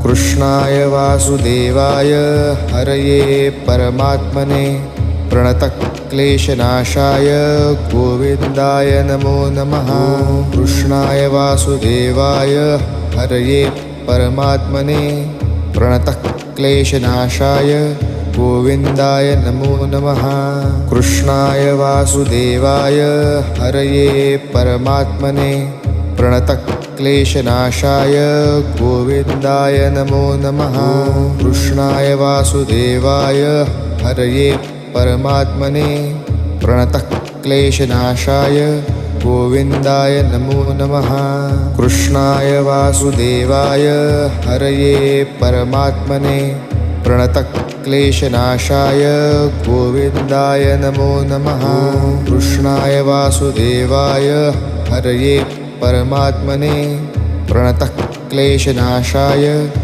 कृष्णाय वासुदेवाय हरये परमात्मने प्रणतक्लेशनाशाय गोविन्दाय नमो नमः। कृष्णाय वासुदेवाय हरये परमात्मने प्रणतक्लेशनाशाय गोविन्दाय नमो नमः। कृष्णाय वासुदेवाय हरये परमात्मने प्रणतक्लेशनाशाय गोविन्दाय नमो नमः। कृष्णाय वासुदेवाय हरये परमात्मने प्रणतक्लेशनाशाय गोविन्दाय नमो नमः। कृष्णाय वासुदेवाय हरये परमात्मने प्रणतक्लेशनाशाय गोविन्दाय नमो नमः। कृष्णाय वासुदेवाय हरये परमात्मने प्रणतक्लेशनाशाय